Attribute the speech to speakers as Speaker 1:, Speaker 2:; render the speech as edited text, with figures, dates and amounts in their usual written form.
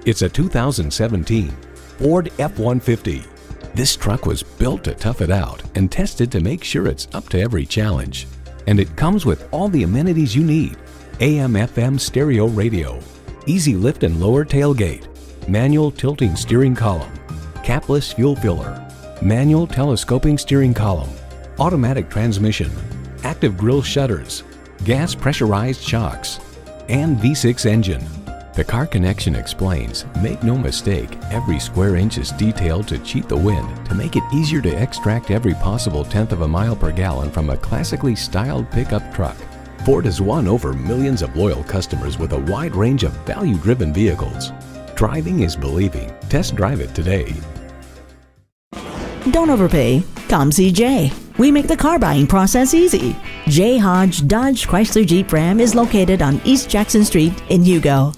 Speaker 1: It's a 2017 Ford F-150. This truck was built to tough it out and tested to make sure it's up to every challenge. And it comes with all the amenities you need: AM/FM stereo radio, easy lift and lower tailgate, manual tilting steering column, capless fuel filler, manual telescoping steering column, automatic transmission, active grille shutters, gas pressurized shocks, and V6 engine. The Car Connection explains, make no mistake, every square inch is detailed to cheat the wind to make it easier to extract every possible tenth of a mile per gallon from a classically styled pickup truck. Ford has won over millions of loyal customers with a wide range of value-driven vehicles. Driving is believing. Test drive it today.
Speaker 2: Don't overpay. Come see Jay. We make the car buying process easy. J. Hodge Dodge Chrysler Jeep Ram is located on East Jackson Street in Hugo.